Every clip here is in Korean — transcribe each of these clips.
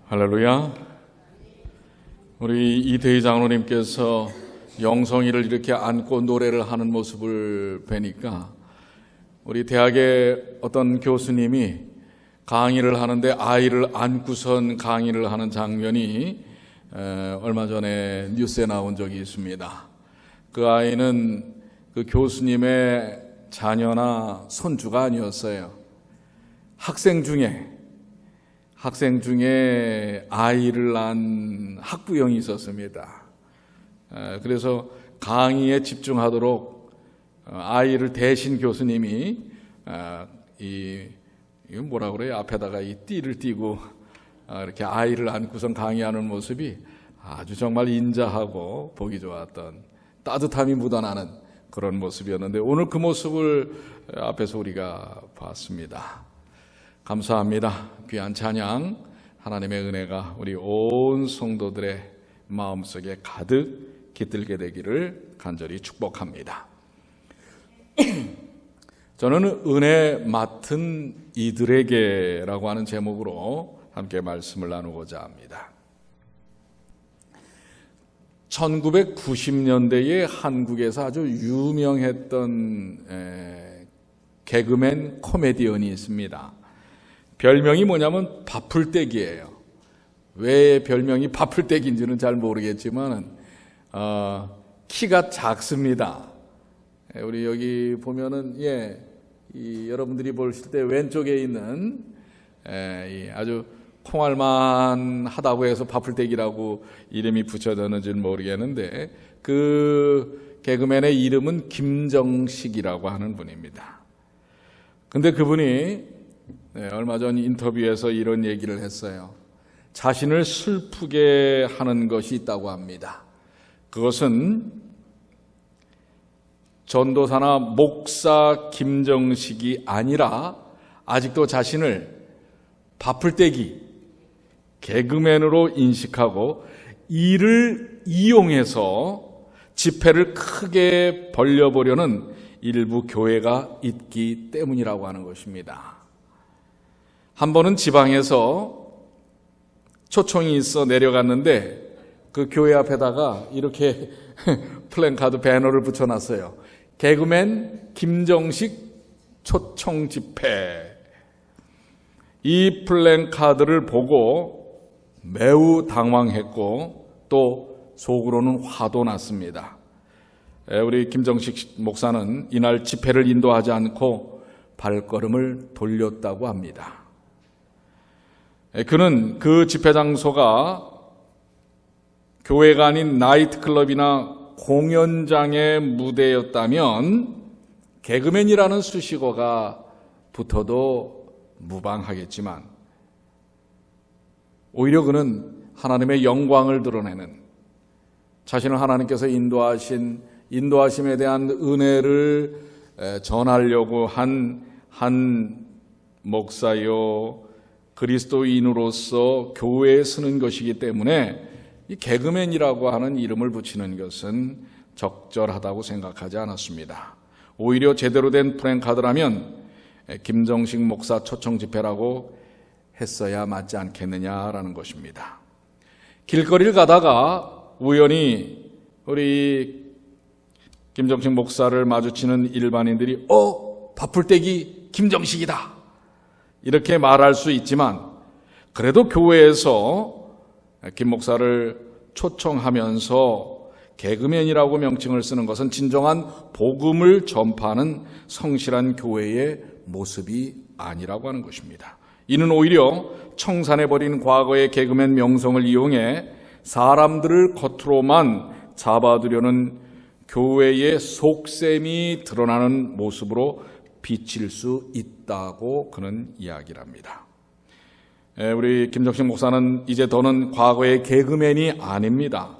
할렐루야. 우리 이태희 장로님께서 영성이를 이렇게 안고 노래를 하는 모습을 뵈니까 우리 대학의 어떤 교수님이 강의를 하는데 아이를 안고선 강의를 하는 장면이 얼마 전에 뉴스에 나온 적이 있습니다. 그 아이는 그 교수님의 자녀나 손주가 아니었어요. 학생 중에 아이를 낳은 학부형이 있었습니다. 그래서 강의에 집중하도록 아이를 대신 교수님이 이거 뭐라 그래요? 앞에다가 이 띠를 띠고 이렇게 아이를 안고선 강의하는 모습이 아주 정말 인자하고 보기 좋았던 따뜻함이 묻어나는 그런 모습이었는데 오늘 그 모습을 앞에서 우리가 봤습니다. 감사합니다. 귀한 찬양, 하나님의 은혜가 우리 온 성도들의 마음속에 가득 깃들게 되기를 간절히 축복합니다. 저는 은혜 맡은 이들에게라고 하는 제목으로 함께 말씀을 나누고자 합니다. 1990년대에 한국에서 아주 유명했던 개그맨 코미디언이 있습니다. 별명이 뭐냐면 바풀떼기예요. 왜 별명이 바풀떼기인지는 잘 모르겠지만 키가 작습니다. 우리 여기 보면은 여러분들이 보실 때 왼쪽에 있는 아주 콩알만 하다고 해서 바풀떼기라고 이름이 붙여졌는지는 모르겠는데 그 개그맨의 이름은 김정식이라고 하는 분입니다. 근데 그분이 얼마 전 인터뷰에서 이런 얘기를 했어요. 자신을 슬프게 하는 것이 있다고 합니다. 그것은 전도사나 목사 김정식이 아니라 아직도 자신을 바풀떼기, 개그맨으로 인식하고 이를 이용해서 지폐를 크게 벌려보려는 일부 교회가 있기 때문이라고 하는 것입니다. 한 번은 지방에서 초청이 있어 내려갔는데 그 교회 앞에다가 이렇게 플랜카드 배너를 붙여놨어요. 개그맨 김정식 초청 집회. 이 플랜카드를 보고 매우 당황했고 또 속으로는 화도 났습니다. 우리 김정식 목사는 이날 집회를 인도하지 않고 발걸음을 돌렸다고 합니다. 그는 그 집회 장소가 교회가 아닌 나이트클럽이나 공연장의 무대였다면 개그맨이라는 수식어가 붙어도 무방하겠지만 오히려 그는 하나님의 영광을 드러내는 자신을 하나님께서 인도하심에 대한 은혜를 전하려고 한 목사요 그리스도인으로서 교회에 쓰는 것이기 때문에 이 개그맨이라고 하는 이름을 붙이는 것은 적절하다고 생각하지 않았습니다. 오히려 제대로 된 플랜카드라면 김정식 목사 초청 집회라고 했어야 맞지 않겠느냐라는 것입니다. 길거리를 가다가 우연히 우리 김정식 목사를 마주치는 일반인들이 바풀떼기 김정식이다 이렇게 말할 수 있지만 그래도 교회에서 김 목사를 초청하면서 개그맨이라고 명칭을 쓰는 것은 진정한 복음을 전파하는 성실한 교회의 모습이 아니라고 하는 것입니다. 이는 오히려 청산해버린 과거의 개그맨 명성을 이용해 사람들을 겉으로만 잡아두려는 교회의 속셈이 드러나는 모습으로 비칠 수 있다고 그는 이야기를 합니다. 우리 김정식 목사는 이제 더는 과거의 개그맨이 아닙니다.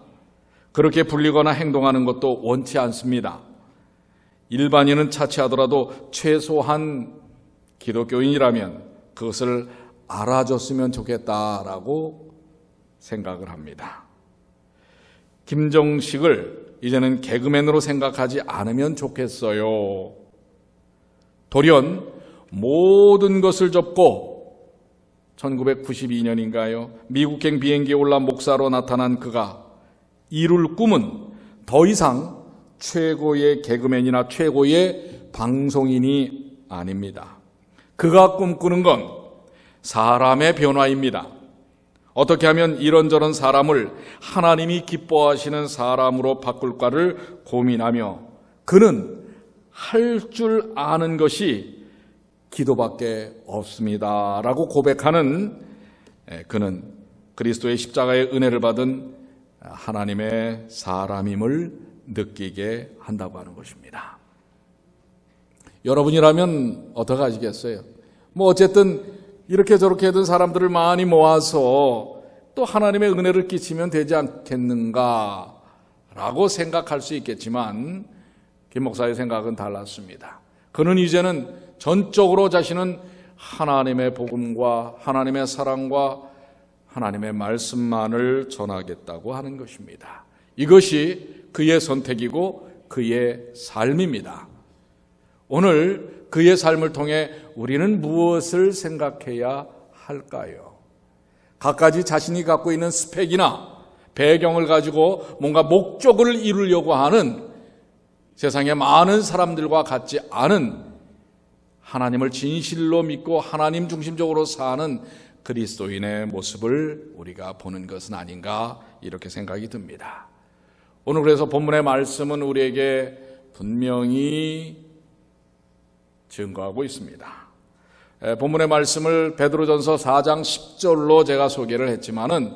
그렇게 불리거나 행동하는 것도 원치 않습니다. 일반인은 차치하더라도 최소한 기독교인이라면 그것을 알아줬으면 좋겠다라고 생각을 합니다. 김정식을 이제는 개그맨으로 생각하지 않으면 좋겠어요. 돌연 모든 것을 접고 1992년인가요? 미국행 비행기에 올라 목사로 나타난 그가 이룰 꿈은 더 이상 최고의 개그맨이나 최고의 방송인이 아닙니다. 그가 꿈꾸는 건 사람의 변화입니다. 어떻게 하면 이런저런 사람을 하나님이 기뻐하시는 사람으로 바꿀까를 고민하며 그는 할 줄 아는 것이 기도밖에 없습니다 라고 고백하는 그는 그리스도의 십자가의 은혜를 받은 하나님의 사람임을 느끼게 한다고 하는 것입니다. 여러분이라면 어떻게 하시겠어요? 어쨌든 이렇게 저렇게 하던 사람들을 많이 모아서 또 하나님의 은혜를 끼치면 되지 않겠는가 라고 생각할 수 있겠지만 김 목사의 생각은 달랐습니다. 그는 이제는 전적으로 자신은 하나님의 복음과 하나님의 사랑과 하나님의 말씀만을 전하겠다고 하는 것입니다. 이것이 그의 선택이고 그의 삶입니다. 오늘 그의 삶을 통해 우리는 무엇을 생각해야 할까요? 각가지 자신이 갖고 있는 스펙이나 배경을 가지고 뭔가 목적을 이루려고 하는 세상의 많은 사람들과 같지 않은 하나님을 진실로 믿고 하나님 중심적으로 사는 그리스도인의 모습을 우리가 보는 것은 아닌가 이렇게 생각이 듭니다. 오늘 그래서 본문의 말씀은 우리에게 분명히 증거하고 있습니다. 본문의 말씀을 베드로전서 4장 10절로 제가 소개를 했지만은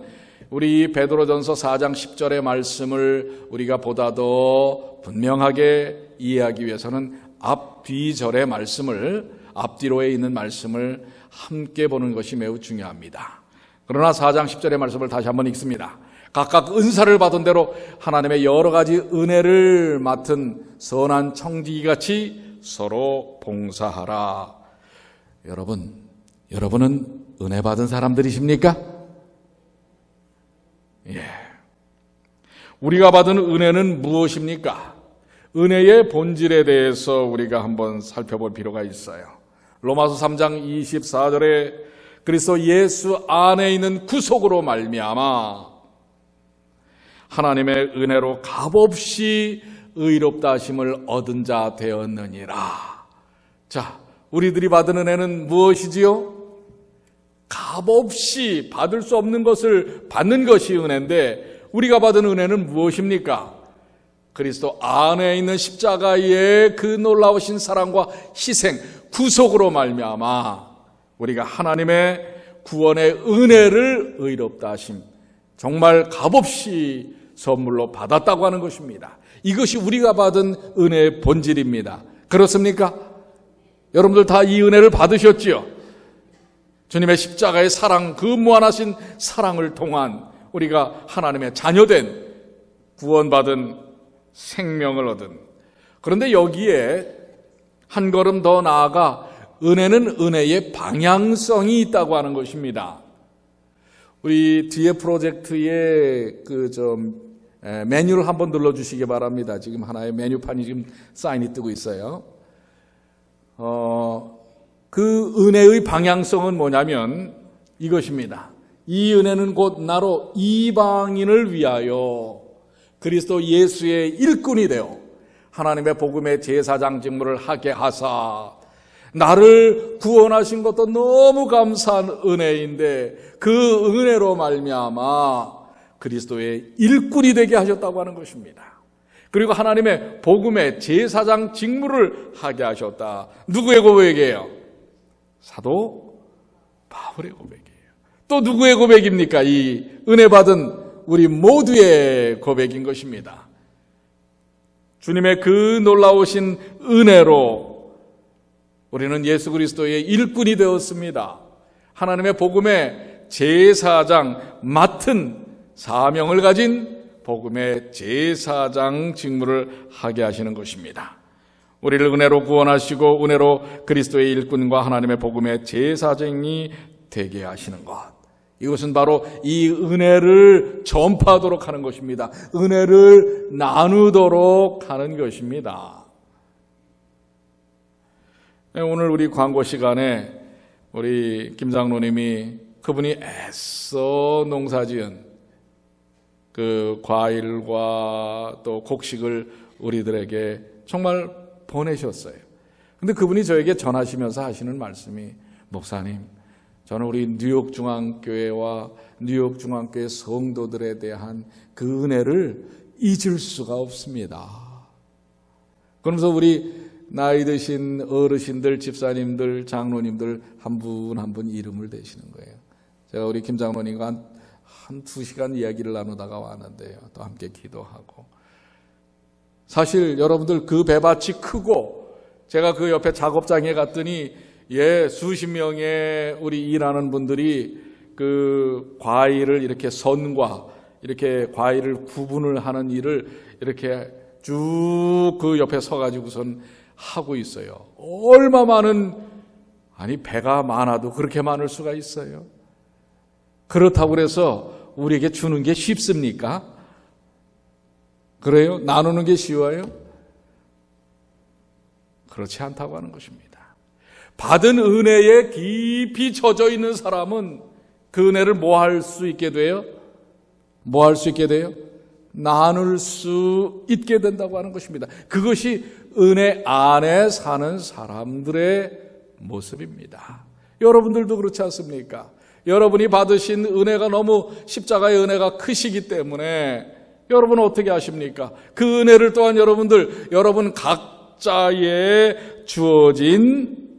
우리 베드로전서 4장 10절의 말씀을 우리가 보다 더 분명하게 이해하기 위해서는 앞뒤 절의 말씀을 앞뒤로에 있는 말씀을 함께 보는 것이 매우 중요합니다. 그러나 4장 10절의 말씀을 다시 한번 읽습니다. 각각 은사를 받은 대로 하나님의 여러 가지 은혜를 맡은 선한 청지기같이 서로 봉사하라. 여러분은 은혜 받은 사람들이십니까? 예. 우리가 받은 은혜는 무엇입니까? 은혜의 본질에 대해서 우리가 한번 살펴볼 필요가 있어요. 로마서 3장 24절에 그리스도 예수 안에 있는 구속으로 말미암아 하나님의 은혜로 값없이 의롭다 하심을 얻은 자 되었느니라. 자, 우리들이 받은 은혜는 무엇이지요? 값없이 받을 수 없는 것을 받는 것이 은혜인데 우리가 받은 은혜는 무엇입니까? 그리스도 안에 있는 십자가의 그 놀라우신 사랑과 희생, 구속으로 말미암아 우리가 하나님의 구원의 은혜를 의롭다 하심, 정말 값없이 선물로 받았다고 하는 것입니다. 이것이 우리가 받은 은혜의 본질입니다. 그렇습니까? 여러분들 다 이 은혜를 받으셨지요? 주님의 십자가의 사랑, 그 무한하신 사랑을 통한 우리가 하나님의 자녀된 구원받은 생명을 얻은. 그런데 여기에 한 걸음 더 나아가 은혜는 은혜의 방향성이 있다고 하는 것입니다. 우리 뒤에 프로젝트에 메뉴를 한번 눌러주시기 바랍니다. 지금 하나의 메뉴판이 지금 사인이 뜨고 있어요. 그 은혜의 방향성은 뭐냐면 이것입니다. 이 은혜는 곧 나로 이방인을 위하여 그리스도 예수의 일꾼이 되어 하나님의 복음의 제사장 직무를 하게 하사 나를 구원하신 것도 너무 감사한 은혜인데 그 은혜로 말미암아 그리스도의 일꾼이 되게 하셨다고 하는 것입니다. 그리고 하나님의 복음의 제사장 직무를 하게 하셨다. 누구의 고백이에요? 사도 바울의 고백이에요. 또 누구의 고백입니까? 이 은혜 받은 우리 모두의 고백인 것입니다. 주님의 그 놀라우신 은혜로 우리는 예수 그리스도의 일꾼이 되었습니다. 하나님의 복음의 제사장 맡은 사명을 가진 복음의 제사장 직무를 하게 하시는 것입니다. 우리를 은혜로 구원하시고 은혜로 그리스도의 일꾼과 하나님의 복음의 제사장이 되게 하시는 것. 이것은 바로 이 은혜를 전파하도록 하는 것입니다. 은혜를 나누도록 하는 것입니다. 오늘 우리 광고 시간에 우리 김 장로님이 그분이 애써 농사지은 그 과일과 또 곡식을 우리들에게 정말 보내셨어요. 근데 그분이 저에게 전하시면서 하시는 말씀이, 목사님, 저는 우리 뉴욕 중앙교회와 뉴욕 중앙교회 성도들에 대한 그 은혜를 잊을 수가 없습니다. 그러면서 우리 나이 드신 어르신들, 집사님들, 장로님들 한 분 한 분 이름을 대시는 거예요. 제가 우리 김 장로님과 한 2시간 이야기를 나누다가 왔는데요. 또 함께 기도하고. 사실 여러분들 그 배밭이 크고, 제가 그 옆에 작업장에 갔더니 수십 명의 우리 일하는 분들이 그 과일을 이렇게 선과 이렇게 과일을 구분을 하는 일을 이렇게 쭉 그 옆에 서가지고선 하고 있어요. 얼마 많은, 아니 배가 많아도 그렇게 많을 수가 있어요. 그렇다고 해서 우리에게 주는 게 쉽습니까? 그래요? 나누는 게 쉬워요? 그렇지 않다고 하는 것입니다. 받은 은혜에 깊이 젖어 있는 사람은 그 은혜를 뭐 할 수 있게 돼요? 뭐 할 수 있게 돼요? 나눌 수 있게 된다고 하는 것입니다. 그것이 은혜 안에 사는 사람들의 모습입니다. 여러분들도 그렇지 않습니까? 여러분이 받으신 은혜가 너무 십자가의 은혜가 크시기 때문에 여러분은 어떻게 하십니까? 그 은혜를 또한 여러분 각자의 주어진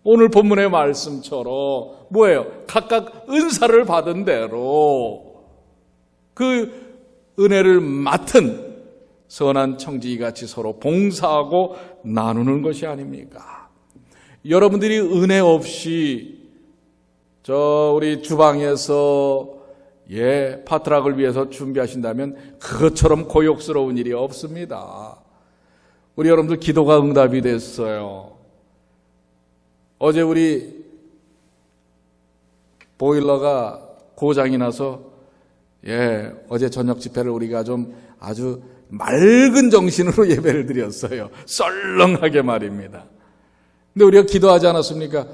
오늘 본문의 말씀처럼 뭐예요? 각각 은사를 받은 대로 그 은혜를 맡은 선한 청지기같이 서로 봉사하고 나누는 것이 아닙니까? 여러분들이 은혜 없이 우리 주방에서 파트락을 위해서 준비하신다면 그것처럼 고욕스러운 일이 없습니다. 우리 여러분들 기도가 응답이 됐어요. 어제 우리 보일러가 고장이 나서 어제 저녁 집회를 우리가 좀 아주 맑은 정신으로 예배를 드렸어요. 썰렁하게 말입니다. 근데 우리가 기도하지 않았습니까?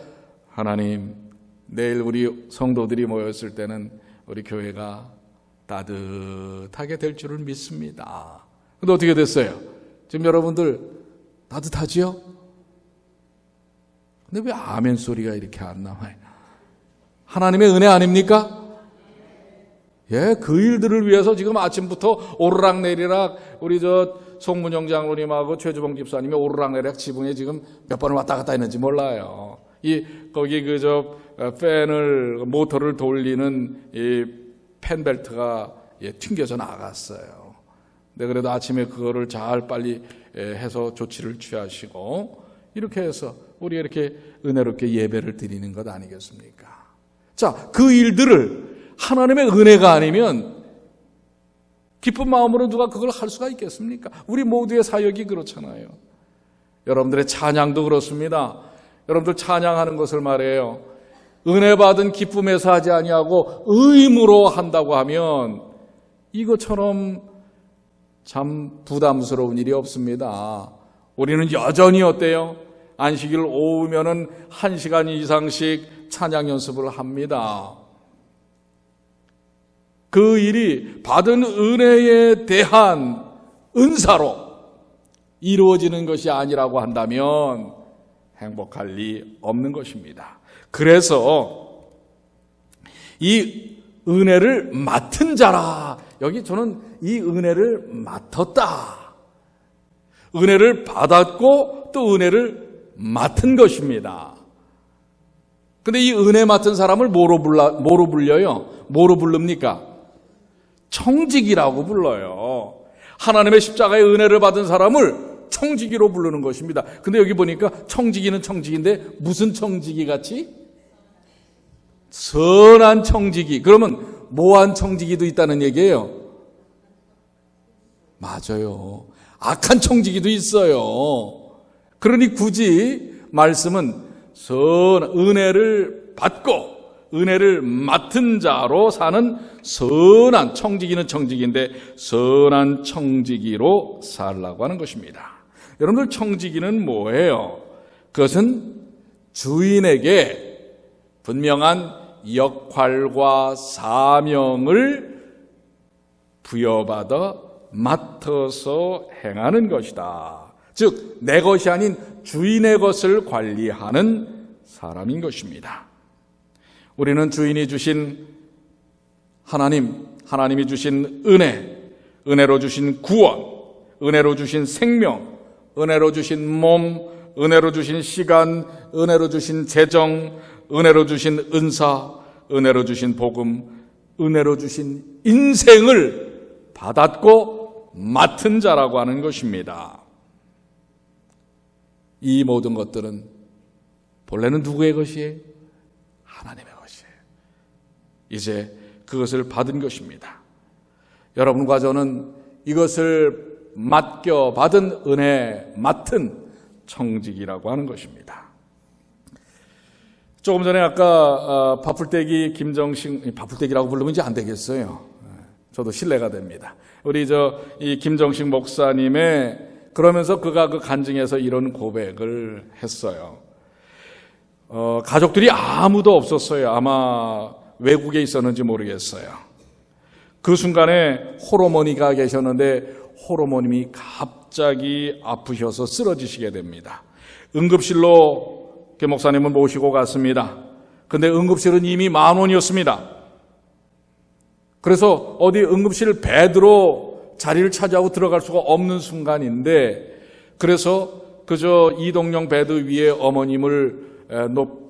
하나님, 내일 우리 성도들이 모였을 때는 우리 교회가 따뜻하게 될 줄을 믿습니다. 근데 어떻게 됐어요? 지금 여러분들 따뜻하지요? 근데 왜 아멘 소리가 이렇게 안 나와요? 하나님의 은혜 아닙니까? 그 일들을 위해서 지금 아침부터 오르락내리락 우리 송문영 장로님하고 최주봉 집사님이 오르락내리락 지붕에 지금 몇 번을 왔다 갔다 했는지 몰라요. 거기 모터를 돌리는 이 펜벨트가 튕겨져 나갔어요. 근데 그래도 아침에 그거를 잘 빨리 해서 조치를 취하시고 이렇게 해서 우리 이렇게 은혜롭게 예배를 드리는 것 아니겠습니까? 자, 그 일들을 하나님의 은혜가 아니면 기쁜 마음으로 누가 그걸 할 수가 있겠습니까? 우리 모두의 사역이 그렇잖아요. 여러분들의 찬양도 그렇습니다. 여러분들 찬양하는 것을 말해요. 은혜 받은 기쁨에서 하지 아니하고 의무로 한다고 하면 이것처럼 참 부담스러운 일이 없습니다. 우리는 여전히 어때요? 안식일 오후면은 1시간 이상씩 찬양 연습을 합니다. 그 일이 받은 은혜에 대한 은사로 이루어지는 것이 아니라고 한다면 행복할 리 없는 것입니다. 그래서 이 은혜를 맡은 자라. 여기 저는 이 은혜를 맡았다. 은혜를 받았고 또 은혜를 맡은 것입니다. 근데 이 은혜 맡은 사람을 뭐로 불려요? 뭐로 부릅니까? 청지기라고 불러요. 하나님의 십자가의 은혜를 받은 사람을 청지기로 부르는 것입니다. 근데 여기 보니까 청지기는 청지기인데 무슨 청지기 같이? 선한 청지기. 그러면 모한 청지기도 있다는 얘기예요. 맞아요. 악한 청지기도 있어요. 그러니 굳이 말씀은 은혜를 받고 은혜를 맡은 자로 사는 선한 청지기는 청지기인데 선한 청지기로 살라고 하는 것입니다. 여러분들 청지기는 뭐예요? 그것은 주인에게 분명한 역할과 사명을 부여받아 맡아서 행하는 것이다. 즉, 내 것이 아닌 주인의 것을 관리하는 사람인 것입니다. 우리는 주인이 주신 하나님이 주신 은혜로 주신 구원, 은혜로 주신 생명, 은혜로 주신 몸, 은혜로 주신 시간, 은혜로 주신 재정, 은혜로 주신 은사, 은혜로 주신 복음, 은혜로 주신 인생을 받았고 맡은 자라고 하는 것입니다. 이 모든 것들은 본래는 누구의 것이에요? 하나님의 것이에요. 이제 그것을 받은 것입니다. 여러분과 저는 이것을 맡겨받은 은혜, 맡은 청직이라고 하는 것입니다. 조금 전에 아까 바풀떼기 김정식, 바풀떼기라고 부르면 이제 안 되겠어요. 저도 신뢰가 됩니다. 우리 이 김정식 목사님의 그러면서 그가 그 간증에서 이런 고백을 했어요. 가족들이 아무도 없었어요. 아마 외국에 있었는지 모르겠어요. 그 순간에 홀어머니가 계셨는데 홀어머님이 갑자기 아프셔서 쓰러지시게 됩니다. 응급실로 김 목사님을 모시고 갔습니다. 근데 응급실은 이미 만원이었습니다. 그래서 어디 응급실 베드로 자리를 차지하고 들어갈 수가 없는 순간인데, 그래서 그저 이동용 베드 위에 어머님을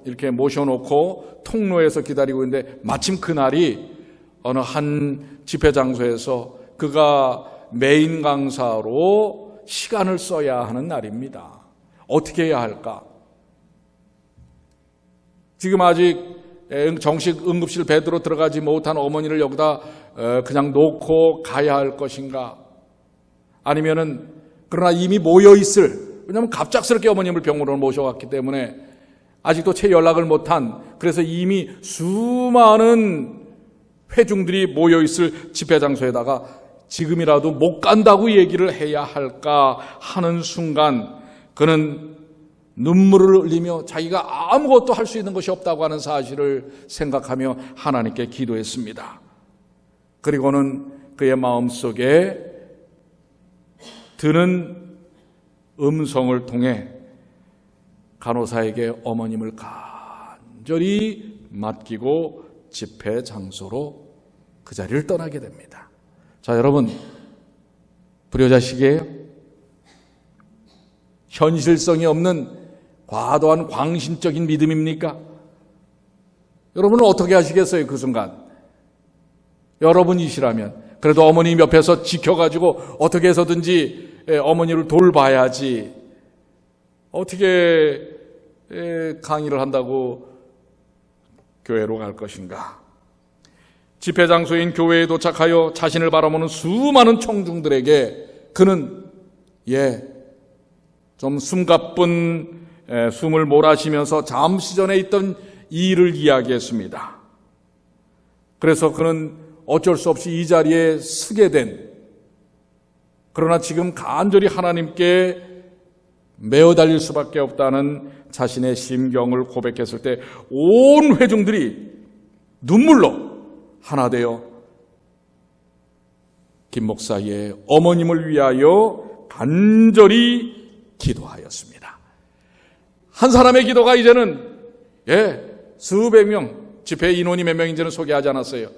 이렇게 모셔놓고 통로에서 기다리고 있는데, 마침 그날이 어느 한 집회 장소에서 그가 메인 강사로 시간을 써야 하는 날입니다. 어떻게 해야 할까? 지금 아직 정식 응급실 베드로 들어가지 못한 어머니를 여기다 그냥 놓고 가야 할 것인가? 아니면은 그러나 이미 모여있을, 왜냐하면 갑작스럽게 어머님을 병원으로 모셔왔기 때문에 아직도 채 연락을 못한, 그래서 이미 수많은 회중들이 모여있을 집회 장소에다가 지금이라도 못 간다고 얘기를 해야 할까 하는 순간, 그는 눈물을 흘리며 자기가 아무것도 할 수 있는 것이 없다고 하는 사실을 생각하며 하나님께 기도했습니다. 그리고는 그의 마음속에 드는 음성을 통해 간호사에게 어머님을 간절히 맡기고 집회 장소로 그 자리를 떠나게 됩니다. 자, 여러분, 불효자식이에요? 현실성이 없는 과도한 광신적인 믿음입니까? 여러분은 어떻게 하시겠어요, 그 순간? 여러분이시라면 그래도 어머님 옆에서 지켜가지고 어떻게 해서든지 어머니를 돌봐야지, 어떻게 강의를 한다고 교회로 갈 것인가? 집회 장소인 교회에 도착하여 자신을 바라보는 수많은 청중들에게 그는 좀 숨가쁜 숨을 몰아쉬면서 잠시 전에 있던 일을 이야기했습니다. 그래서 그는 어쩔 수 없이 이 자리에 서게 된, 그러나 지금 간절히 하나님께 매어 달릴 수밖에 없다는 자신의 심경을 고백했을 때 온 회중들이 눈물로 하나 되어 김 목사의 어머님을 위하여 간절히 기도하였습니다. 한 사람의 기도가 이제는 수백 명, 집회 인원이 몇 명인지는 소개하지 않았어요.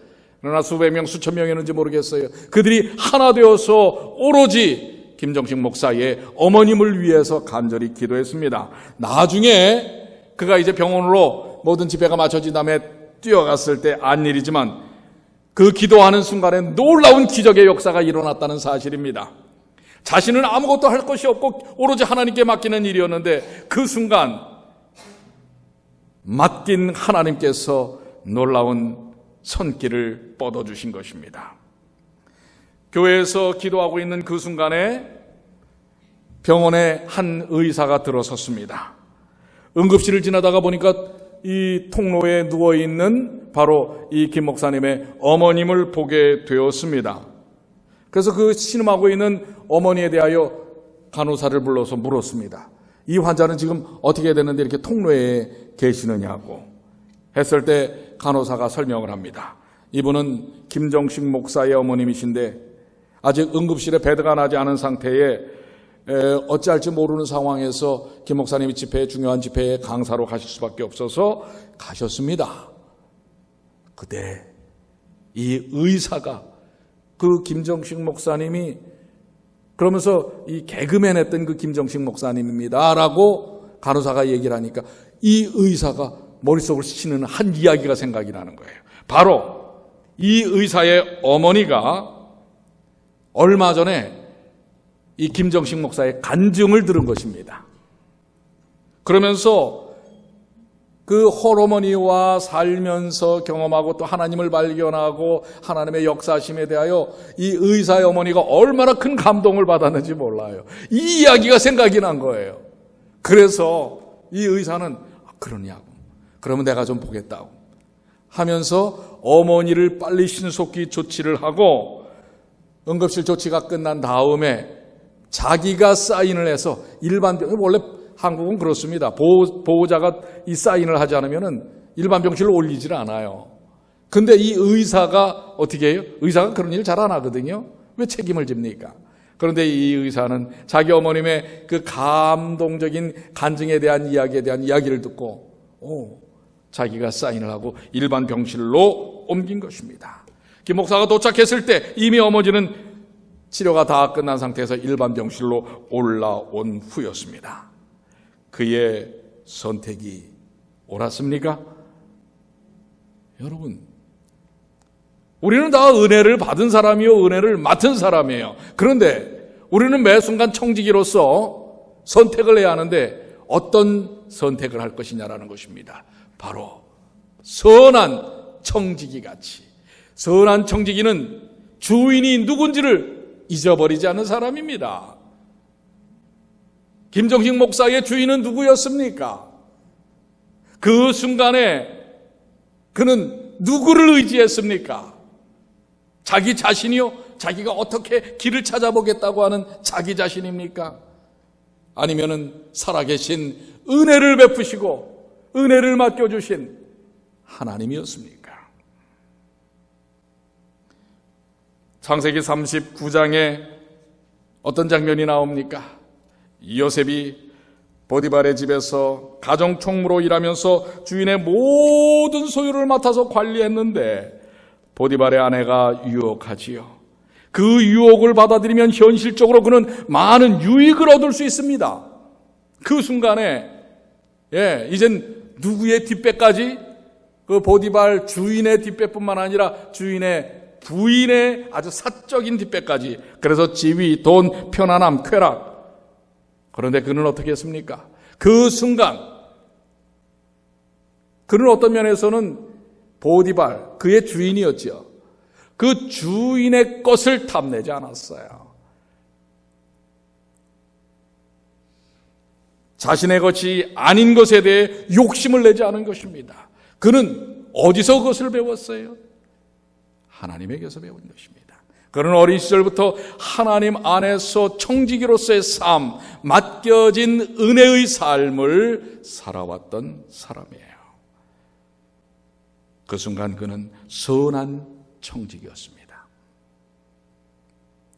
그러나 수백 명, 수천 명이었는지 모르겠어요. 그들이 하나 되어서 오로지 김정식 목사의 어머님을 위해서 간절히 기도했습니다. 나중에 그가 이제 병원으로 모든 집회가 마쳐진 다음에 뛰어갔을 때 안 일이지만 그 기도하는 순간에 놀라운 기적의 역사가 일어났다는 사실입니다. 자신은 아무것도 할 것이 없고 오로지 하나님께 맡기는 일이었는데 그 순간 맡긴 하나님께서 놀라운 손길을 뻗어주신 것입니다. 교회에서 기도하고 있는 그 순간에 병원에 한 의사가 들어섰습니다. 응급실을 지나다가 보니까 이 통로에 누워있는 바로 이 김 목사님의 어머님을 보게 되었습니다. 그래서 그 신음하고 있는 어머니에 대하여 간호사를 불러서 물었습니다. 이 환자는 지금 어떻게 됐는데 이렇게 통로에 계시느냐고 했을 때 간호사가 설명을 합니다. 이분은 김정식 목사의 어머님이신데 아직 응급실에 배드가 나지 않은 상태에 어찌할지 모르는 상황에서 김 목사님이 중요한 집회에 강사로 가실 수밖에 없어서 가셨습니다. 그때 이 의사가 그 김정식 목사님이 그러면서 이 개그맨 했던 그 김정식 목사님입니다 라고 간호사가 얘기를 하니까 이 의사가 머릿속을 스치는 한 이야기가 생각이 나는 거예요. 바로 이 의사의 어머니가 얼마 전에 이 김정식 목사의 간증을 들은 것입니다. 그러면서 그 홀어머니와 살면서 경험하고 또 하나님을 발견하고 하나님의 역사심에 대하여 이 의사의 어머니가 얼마나 큰 감동을 받았는지 몰라요. 이 이야기가 생각이 난 거예요. 그래서 이 의사는 그러냐고, 그러면 내가 좀 보겠다고 하면서 어머니를 빨리 신속히 조치를 하고 응급실 조치가 끝난 다음에 자기가 사인을 해서 일반 병, 원래 한국은 그렇습니다. 보호자가 이 사인을 하지 않으면 일반 병실로 올리질 않아요. 근데 이 의사가 어떻게 해요? 의사가 그런 일 잘 안 하거든요. 왜 책임을 집니까? 그런데 이 의사는 자기 어머님의 그 감동적인 간증에 대한 이야기에 대한 이야기를 듣고 자기가 사인을 하고 일반 병실로 옮긴 것입니다. 김 목사가 도착했을 때 이미 어머니는 치료가 다 끝난 상태에서 일반 병실로 올라온 후였습니다. 그의 선택이 옳았습니까? 여러분, 우리는 다 은혜를 받은 사람이요, 은혜를 맡은 사람이에요. 그런데 우리는 매 순간 청지기로서 선택을 해야 하는데 어떤 선택을 할 것이냐라는 것입니다. 바로 선한 청지기 같이. 선한 청지기는 주인이 누군지를 잊어버리지 않는 사람입니다. 김정식 목사의 주인은 누구였습니까? 그 순간에 그는 누구를 의지했습니까? 자기 자신이요? 자기가 어떻게 길을 찾아보겠다고 하는 자기 자신입니까? 아니면은 살아계신 은혜를 베푸시고 은혜를 맡겨주신 하나님이었습니까? 창세기 39장에 어떤 장면이 나옵니까? 요셉이 보디발의 집에서 가정 총무로 일하면서 주인의 모든 소유를 맡아서 관리했는데 보디발의 아내가 유혹하지요. 그 유혹을 받아들이면 현실적으로 그는 많은 유익을 얻을 수 있습니다. 그 순간에 이젠 누구의 뒷배까지? 그 보디발 주인의 뒷배뿐만 아니라 주인의 부인의 아주 사적인 뒷배까지. 그래서 지위, 돈, 편안함, 쾌락. 그런데 그는 어떻게 했습니까? 그 순간 그는 어떤 면에서는 보디발, 그의 주인이었죠. 그 주인의 것을 탐내지 않았어요. 자신의 것이 아닌 것에 대해 욕심을 내지 않은 것입니다. 그는 어디서 그것을 배웠어요? 하나님에게서 배운 것입니다. 그는 어린 시절부터 하나님 안에서 청지기로서의 삶, 맡겨진 은혜의 삶을 살아왔던 사람이에요. 그 순간 그는 선한 청지기였습니다.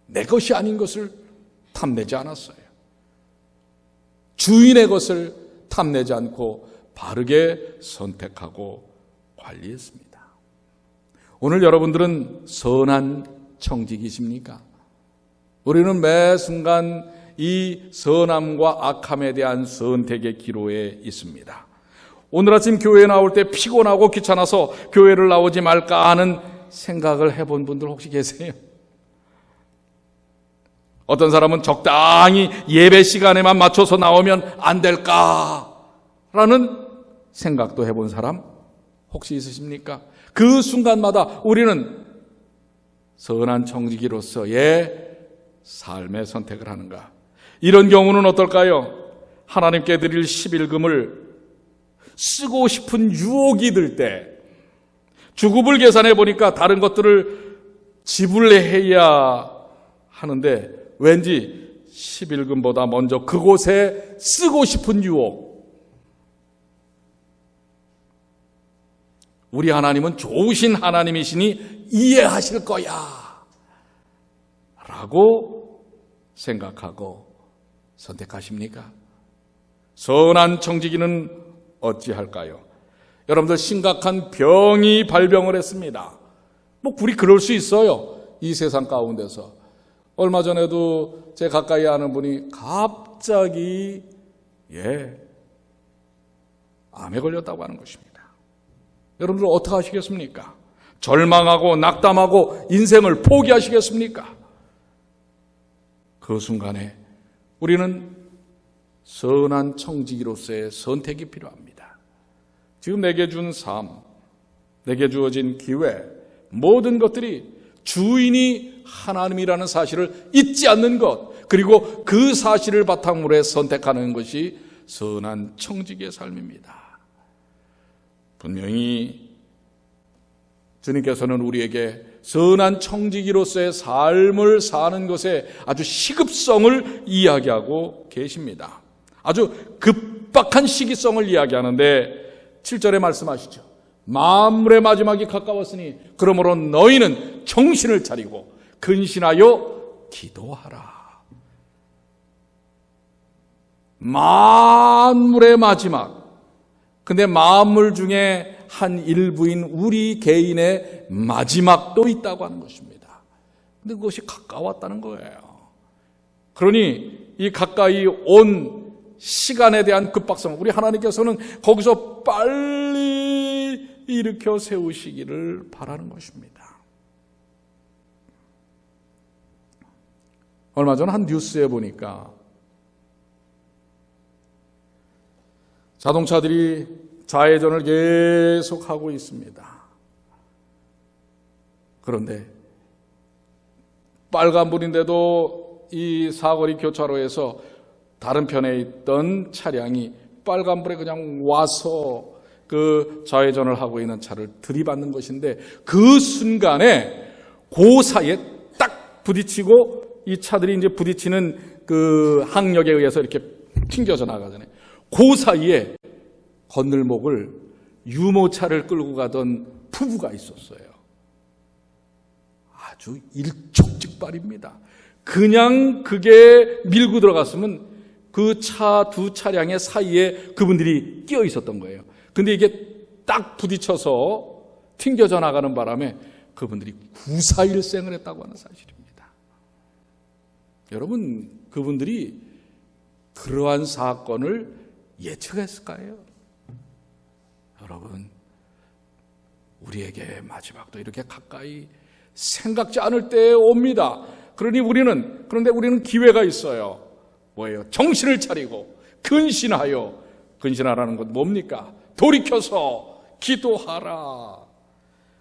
내 것이 아닌 것을 탐내지 않았어요. 주인의 것을 탐내지 않고 바르게 선택하고 관리했습니다. 오늘 여러분들은 선한 청지기십니까? 우리는 매 순간 이 선함과 악함에 대한 선택의 기로에 있습니다. 오늘 아침 교회에 나올 때 피곤하고 귀찮아서 교회를 나오지 말까 하는 생각을 해본 분들 혹시 계세요? 어떤 사람은 적당히 예배 시간에만 맞춰서 나오면 안 될까라는 생각도 해본 사람 혹시 있으십니까? 그 순간마다 우리는 선한 청지기로서의 삶의 선택을 하는가? 이런 경우는 어떨까요? 하나님께 드릴 11금을 쓰고 싶은 유혹이 들 때 주급을 계산해 보니까 다른 것들을 지불해야 하는데 왠지 11금보다 먼저 그곳에 쓰고 싶은 유혹. 우리 하나님은 좋으신 하나님이시니 이해하실 거야 라고 생각하고 선택하십니까? 선한 청지기는 어찌할까요? 여러분들 심각한 병이 발병을 했습니다. 우리 그럴 수 있어요. 이 세상 가운데서. 얼마 전에도 제 가까이 아는 분이 갑자기 암에 걸렸다고 하는 것입니다. 여러분들 어떻게 하시겠습니까? 절망하고 낙담하고 인생을 포기하시겠습니까? 그 순간에 우리는 선한 청지기로서의 선택이 필요합니다. 지금 내게 준 삶, 내게 주어진 기회, 모든 것들이 주인이 하나님이라는 사실을 잊지 않는 것, 그리고 그 사실을 바탕으로 해 선택하는 것이 선한 청지기의 삶입니다. 분명히 주님께서는 우리에게 선한 청지기로서의 삶을 사는 것에 아주 시급성을 이야기하고 계십니다. 아주 급박한 시기성을 이야기하는데 7절에 말씀하시죠. 만물의 마지막이 가까웠으니 그러므로 너희는 정신을 차리고 근신하여 기도하라. 만물의 마지막. 근데 만물 중에 한 일부인 우리 개인의 마지막도 있다고 하는 것입니다. 근데 그것이 가까웠다는 거예요. 그러니 이 가까이 온 시간에 대한 급박성, 우리 하나님께서는 거기서 빨리 일으켜 세우시기를 바라는 것입니다. 얼마 전 한 뉴스에 보니까 자동차들이 좌회전을 계속하고 있습니다. 그런데 빨간불인데도 이 사거리 교차로에서 다른 편에 있던 차량이 빨간불에 그냥 와서 그 좌회전을 하고 있는 차를 들이받는 것인데 그 순간에 그 사이에 딱 부딪히고 이 차들이 이제 부딪히는 그 항력에 의해서 이렇게 튕겨져 나가잖아요. 그 사이에 건널목을 유모차를 끌고 가던 부부가 있었어요. 아주 일촉즉발입니다. 그냥 그게 밀고 들어갔으면 그 차 두 차량의 사이에 그분들이 끼어 있었던 거예요. 근데 이게 딱 부딪혀서 튕겨져 나가는 바람에 그분들이 구사일생을 했다고 하는 사실입니다. 여러분, 그분들이 그러한 사건을 예측했을까요? 여러분, 우리에게 마지막도 이렇게 가까이 생각지 않을 때에 옵니다. 그런데 우리는 기회가 있어요. 뭐예요? 정신을 차리고 근신하여, 근신하라는 건 뭡니까? 돌이켜서 기도하라.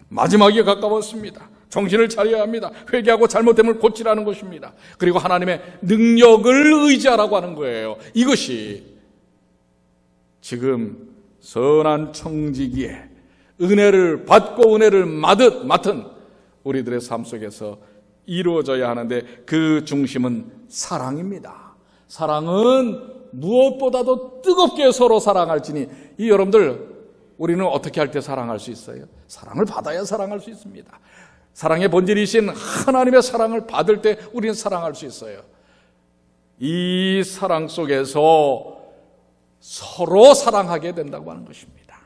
마지막이 가까웠습니다. 정신을 차려야 합니다. 회개하고 잘못됨을 고치라는 것입니다. 그리고 하나님의 능력을 의지하라고 하는 거예요. 이것이 지금 선한 청지기에 은혜를 받고 은혜를 맡은 우리들의 삶 속에서 이루어져야 하는데 그 중심은 사랑입니다. 사랑은 무엇보다도 뜨겁게 서로 사랑할지니, 이 여러분들, 우리는 어떻게 할 때 사랑할 수 있어요? 사랑을 받아야 사랑할 수 있습니다. 사랑의 본질이신 하나님의 사랑을 받을 때 우리는 사랑할 수 있어요. 이 사랑 속에서 서로 사랑하게 된다고 하는 것입니다.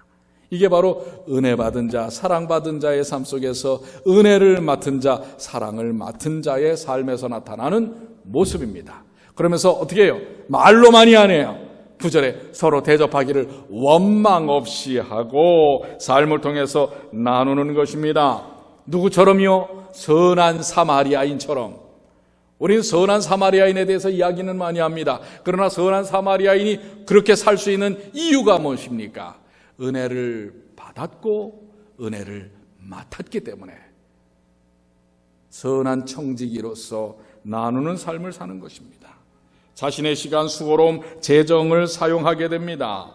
이게 바로 은혜 받은 자, 사랑받은 자의 삶 속에서 은혜를 맡은 자, 사랑을 맡은 자의 삶에서 나타나는 모습입니다. 그러면서 어떻게 해요? 말로만이 아니에요. 9절에 서로 대접하기를 원망 없이 하고 삶을 통해서 나누는 것입니다. 누구처럼요? 선한 사마리아인처럼. 우리는 선한 사마리아인에 대해서 이야기는 많이 합니다. 그러나 선한 사마리아인이 그렇게 살 수 있는 이유가 무엇입니까? 은혜를 받았고 은혜를 맡았기 때문에 선한 청지기로서 나누는 삶을 사는 것입니다. 자신의 시간, 수고로움, 재정을 사용하게 됩니다.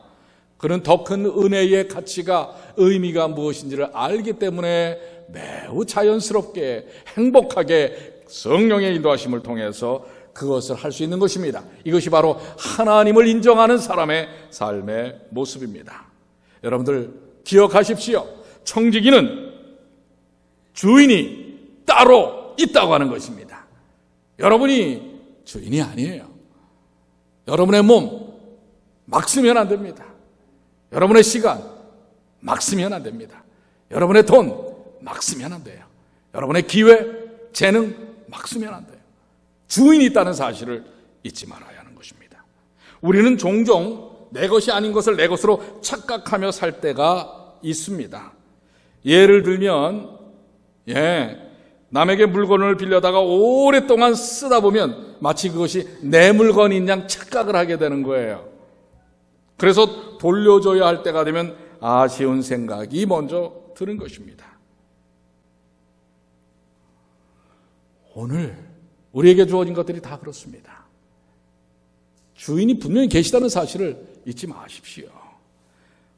그는 더 큰 은혜의 가치가, 의미가 무엇인지를 알기 때문에 매우 자연스럽게 행복하게 성령의 인도하심을 통해서 그것을 할 수 있는 것입니다. 이것이 바로 하나님을 인정하는 사람의 삶의 모습입니다. 여러분들 기억하십시오. 청지기는 주인이 따로 있다고 하는 것입니다. 여러분이 주인이 아니에요. 여러분의 몸 막 쓰면 안 됩니다. 여러분의 시간 막 쓰면 안 됩니다. 여러분의 돈 막 쓰면 안 돼요. 여러분의 기회, 재능 막 쓰면 안 돼요. 주인이 있다는 사실을 잊지 말아야 하는 것입니다. 우리는 종종 내 것이 아닌 것을 내 것으로 착각하며 살 때가 있습니다. 예를 들면 남에게 물건을 빌려다가 오랫동안 쓰다 보면 마치 그것이 내 물건인 양 착각을 하게 되는 거예요. 그래서 돌려줘야 할 때가 되면 아쉬운 생각이 먼저 드는 것입니다. 오늘 우리에게 주어진 것들이 다 그렇습니다. 주인이 분명히 계시다는 사실을 잊지 마십시오.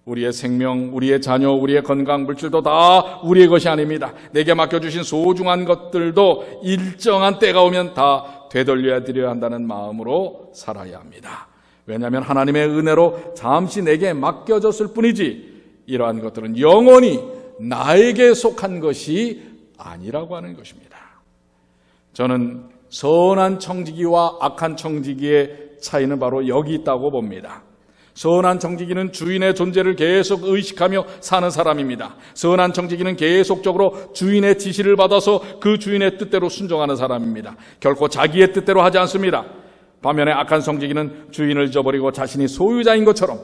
우리의 생명, 우리의 자녀, 우리의 건강, 물질도 다 우리의 것이 아닙니다. 내게 맡겨주신 소중한 것들도 일정한 때가 오면 다 되돌려 드려야 한다는 마음으로 살아야 합니다. 왜냐하면 하나님의 은혜로 잠시 내게 맡겨졌을 뿐이지 이러한 것들은 영원히 나에게 속한 것이 아니라고 하는 것입니다. 저는 선한 청지기와 악한 청지기의 차이는 바로 여기 있다고 봅니다. 선한 청지기는 주인의 존재를 계속 의식하며 사는 사람입니다. 선한 청지기는 계속적으로 주인의 지시를 받아서 그 주인의 뜻대로 순종하는 사람입니다. 결코 자기의 뜻대로 하지 않습니다. 반면에 악한 청지기는 주인을 잊어버리고 자신이 소유자인 것처럼,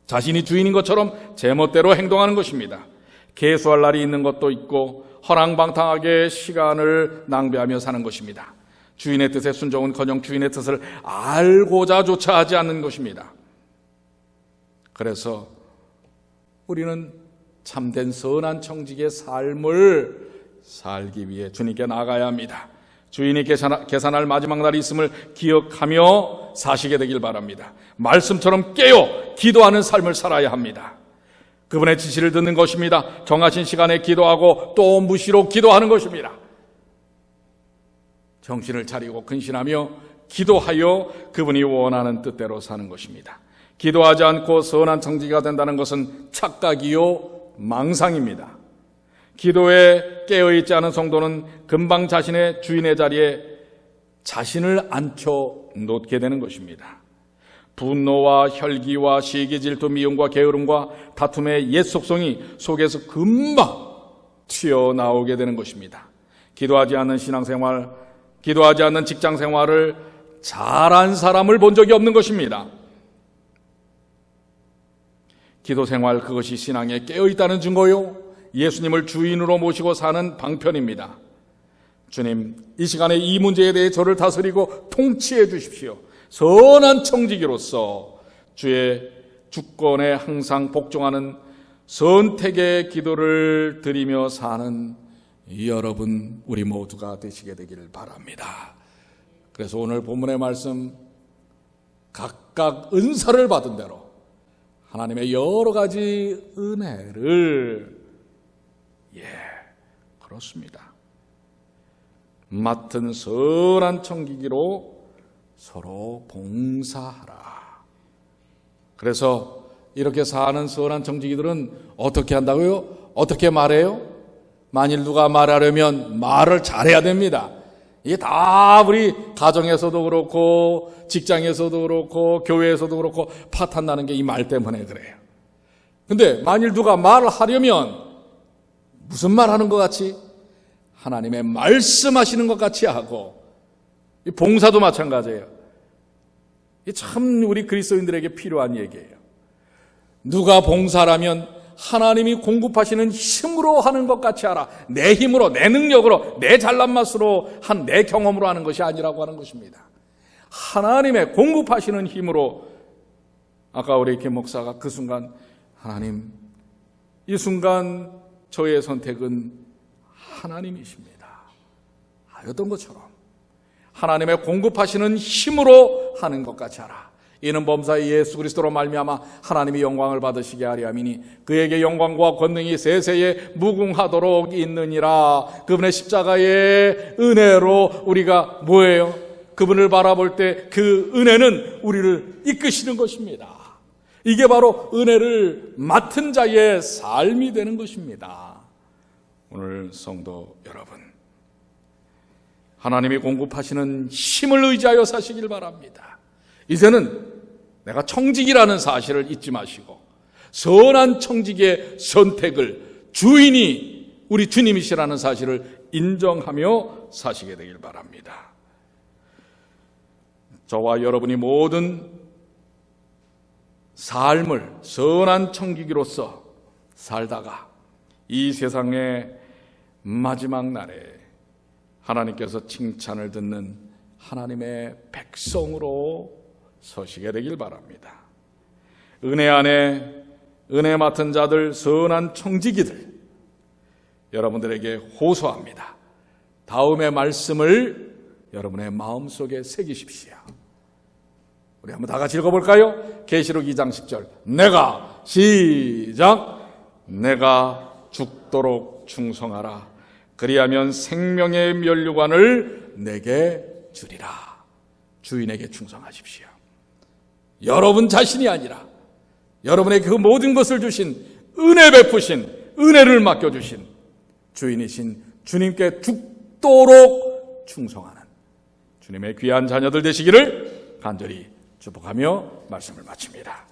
자신이 주인인 것처럼 제멋대로 행동하는 것입니다. 계수할 날이 있는 것도 있고 허랑방탕하게 시간을 낭비하며 사는 것입니다. 주인의 뜻에 순종은커녕 주인의 뜻을 알고자조차 하지 않는 것입니다. 그래서 우리는 참된 선한 청지기의 삶을 살기 위해 주님께 나아가야 합니다. 주인이 계산할 마지막 날이 있음을 기억하며 사시게 되길 바랍니다. 말씀처럼 깨어 기도하는 삶을 살아야 합니다. 그분의 지시를 듣는 것입니다. 정하신 시간에 기도하고 또 무시로 기도하는 것입니다. 정신을 차리고 근신하며 기도하여 그분이 원하는 뜻대로 사는 것입니다. 기도하지 않고 선한 청지기가 된다는 것은 착각이요 망상입니다. 기도에 깨어있지 않은 성도는 금방 자신의 주인의 자리에 자신을 앉혀놓게 되는 것입니다. 분노와 혈기와 시기, 질투, 미움과 게으름과 다툼의 옛 속성이 속에서 금방 튀어나오게 되는 것입니다. 기도하지 않는 신앙생활, 기도하지 않는 직장생활을 잘한 사람을 본 적이 없는 것입니다. 기도생활, 그것이 신앙에 깨어있다는 증거요, 예수님을 주인으로 모시고 사는 방편입니다. 주님, 이 시간에 이 문제에 대해 저를 다스리고 통치해 주십시오. 선한 청지기로서 주의 주권에 항상 복종하는 선택의 기도를 드리며 사는 여러분, 우리 모두가 되시게 되기를 바랍니다. 그래서 오늘 본문의 말씀, 각각 은사를 받은 대로 하나님의 여러 가지 은혜를 그렇습니다. 맡은 선한 청지기로 서로 봉사하라. 그래서 이렇게 사는 선한 청지기들은 어떻게 한다고요? 어떻게 말해요? 만일 누가 말하려면 말을 잘해야 됩니다. 이게 다 우리 가정에서도 그렇고 직장에서도 그렇고 교회에서도 그렇고 파탄 나는 게 이 말 때문에 그래요. 근데 만일 누가 말을 하려면 무슨 말 하는 것 같이? 하나님의 말씀하시는 것 같이 하고, 이 봉사도 마찬가지예요. 이게 참 우리 그리스도인들에게 필요한 얘기예요. 누가 봉사라면 하나님이 공급하시는 힘으로 하는 것 같이 하라. 내 힘으로, 내 능력으로, 내 잘난 맛으로 한 내 경험으로 하는 것이 아니라고 하는 것입니다. 하나님의 공급하시는 힘으로. 아까 우리 김 목사가 그 순간, 하나님, 이 순간 저의 선택은 하나님이십니다. 하였던 것처럼 하나님의 공급하시는 힘으로 하는 것 같이 하라. 이는 범사의 예수 그리스도로 말미암아 하나님이 영광을 받으시게 하려 함이니 그에게 영광과 권능이 세세에 무궁하도록 있느니라. 그분의 십자가의 은혜로 우리가 뭐예요? 그분을 바라볼 때 그 은혜는 우리를 이끄시는 것입니다. 이게 바로 은혜를 맡은 자의 삶이 되는 것입니다. 오늘 성도 여러분, 하나님이 공급하시는 힘을 의지하여 사시길 바랍니다. 이제는 내가 청직이라는 사실을 잊지 마시고 선한 청직의 선택을 주인이 우리 주님이시라는 사실을 인정하며 사시게 되길 바랍니다. 저와 여러분이 모든 삶을 선한 청지기로서 살다가 이 세상의 마지막 날에 하나님께서 칭찬을 듣는 하나님의 백성으로 서시게 되길 바랍니다. 은혜 안에 은혜 맡은 자들, 선한 청지기들, 여러분들에게 호소합니다. 다음의 말씀을 여러분의 마음속에 새기십시오. 우리 한번 다 같이 읽어볼까요? 계시록 2장 10절. 내가 시작. 내가 죽도록 충성하라. 그리하면 생명의 면류관을 내게 주리라. 주인에게 충성하십시오. 여러분 자신이 아니라 여러분에게 그 모든 것을 주신 은혜 베푸신 은혜를 맡겨주신 주인이신 주님께 죽도록 충성하는 주님의 귀한 자녀들 되시기를 간절히 축복하며 말씀을 마칩니다.